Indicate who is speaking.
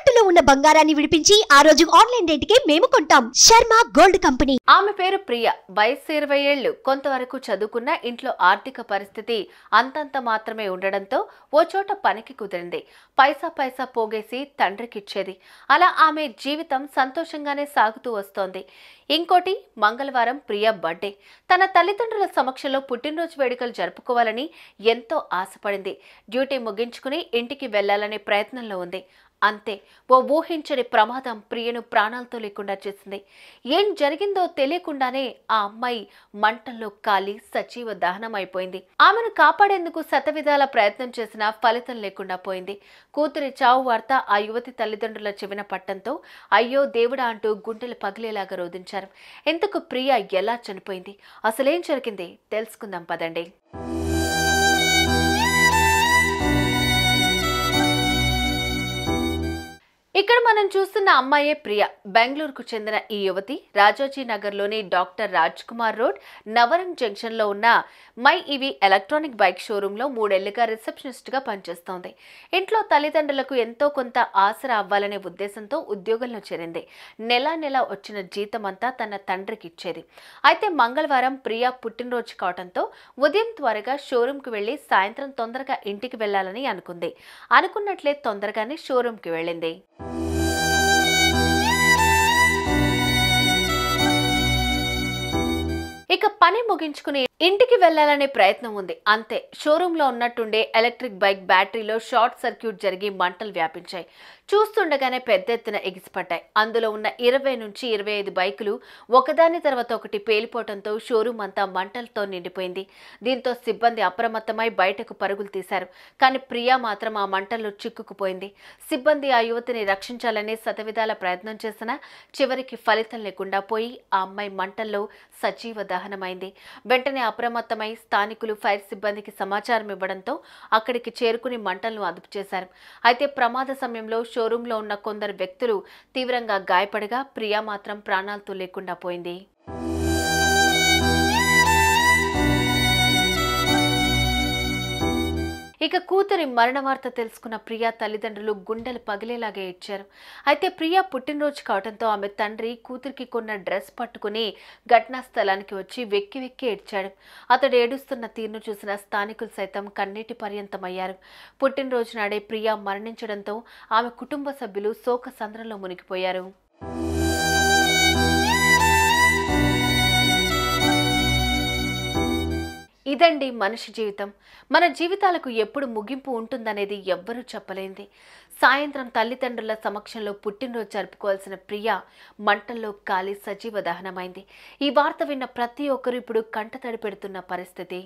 Speaker 1: తాకట్టులో ఉన్న బంగారాన్ని విడిపించి ఆ రోజు ఆన్లైన్ రేటుకే మేము కొంటాం. Sharma gold company.
Speaker 2: ఆమె పేరు ప్రియ. వయసు 20 ఏళ్లు. కొంతవరకు చదువుకున్న, ఇంట్లో ఆర్థిక పరిస్థితి అంతంత మాత్రమే ఉండడంతో ఓ చోట పనికి కుదిరింది. పైసా పోగేసి తండ్రికిచ్చేది. అలా ఆమె జీవితం సంతోషంగానే సాగుతూ వస్తోంది. ఇంకోటి, మంగళవారం ప్రియ బర్త్డే. తన తల్లిదండ్రుల సమక్షంలో పుట్టినరోజు వేడుకలు జరుపుకోవాలని ఎంతో ఆశపడింది. డ్యూటీ ముగించుకుని ఇంటికి వెళ్లాలనే ప్రయత్నంలో ఉంది. అంతే, ఓ ఊహించని ప్రమాదం ప్రియను ప్రాణాలతో లేకుండా చేసింది. ఏం జరిగిందో తెలియకుండానే ఆ అమ్మాయి మంటల్లో కాలి సజీవ దహనం అయిపోయింది. ఆమెను కాపాడేందుకు శతవిధాల ప్రయత్నం చేసినా ఫలితం లేకుండా పోయింది. కూతురి చావు వార్త ఆ యువతి తల్లిదండ్రుల చెవిన పట్టంతో అయ్యో దేవుడా అంటూ గుండెలు పగిలేలాగా రోధించారు. ఇంతకు ప్రియ ఎలా చనిపోయింది, అసలేం జరిగింది తెలుసుకుందాం పదండి. ఇక్కడ మనం చూస్తున్న అమ్మాయే ప్రియ. బెంగళూరుకు చెందిన ఈ యువతి రాజాజీ నగర్లోని doctor Raj Kumar road, Navrang junction లో ఉన్న మై ఈవీ ఎలక్ట్రానిక్ బైక్ షోరూంలో 3 ఏళ్లుగా రిసెప్షనిస్ట్ గా పనిచేస్తోంది. ఇంట్లో తల్లిదండ్రులకు ఎంతో కొంత ఆసరా అవ్వాలనే ఉద్దేశంతో ఉద్యోగంలో చేరింది. నెల వచ్చిన జీతం అంతా తన తండ్రికి ఇచ్చేది. అయితే మంగళవారం ప్రియ పుట్టినరోజు కావడంతో ఉదయం త్వరగా షోరూంకి వెళ్లి సాయంత్రం తొందరగా ఇంటికి వెళ్లాలని అనుకుంది. అనుకున్నట్లే తొందరగానే షోరూంకి వెళ్ళింది. ఇక పని ముగించుకుని ఇంటికి వెళ్లాలనే ప్రయత్నం ఉంది. అంతే, షోరూంలో ఉన్నట్టుండే ఎలక్ట్రిక్ బైక్ బ్యాటరీలో షార్ట్ సర్క్యూట్ జరిగి మంటలు వ్యాపించాయి. చూస్తుండగానే పెద్ద ఎత్తున ఎగిసిపడ్డాయి. అందులో ఉన్న 20 నుంచి 25 బైకులు ఒకదాని తర్వాత ఒకటి పేలిపోవడంతో షోరూం అంతా మంటలతో నిండిపోయింది. దీంతో సిబ్బంది అప్రమత్తమై బయటకు పరుగులు తీశారు. కానీ ప్రియా మాత్రం ఆ మంటల్లో చిక్కుకుపోయింది. సిబ్బంది ఆ యువతిని రక్షించాలని శతవిధాల ప్రయత్నం చేసినా చివరికి ఫలితం లేకుండా పోయి ఆ అమ్మాయి మంటల్లో సజీవ దహనమైంది. వెంటనే అప్రమత్తమై స్థానికులు ఫైర్ సిబ్బందికి సమాచారం ఇవ్వడంతో అక్కడికి చేరుకుని మంటలను అదుపు చేశారు. అయితే ప్రమాద సమయంలో షోరూంలో ఉన్న కొందరు వ్యక్తులు తీవ్రంగా గాయపడగా ప్రియా మాత్రం ప్రాణాలతో లేకుండా పోయింది. ఇక కూతురి మరణ వార్త తెలుసుకున్న ప్రియా తల్లిదండ్రులు గుండెలు పగిలేలాగా ఏడ్చారు. అయితే ప్రియా పుట్టినరోజు కావడంతో ఆమె తండ్రి కూతురికి కొన్న డ్రెస్ పట్టుకుని ఘటనా స్థలానికి వచ్చి వెక్కి ఏడ్చాడు. అతడు ఏడుస్తున్న తీరును చూసిన స్థానికులు సైతం కన్నీటి పర్యంతమయ్యారు. పుట్టినరోజు నాడే ప్రియా మరణించడంతో ఆమె కుటుంబ సభ్యులు శోక సంద్రంలో మునిగిపోయారు. ఇదండి మనిషి జీవితం. మన జీవితాలకు ఎప్పుడు ముగింపు ఉంటుందనేది ఎవ్వరూ చెప్పలేంది. సాయంత్రం తల్లిదండ్రుల సమక్షంలో పుట్టినరోజు జరుపుకోవాల్సిన ప్రియ మంటల్లో కాలి సజీవ దహనమైంది. ఈ వార్త విన్న ప్రతి ఒక్కరూ ఇప్పుడు కంటతడి పెడుతున్న పరిస్థితి.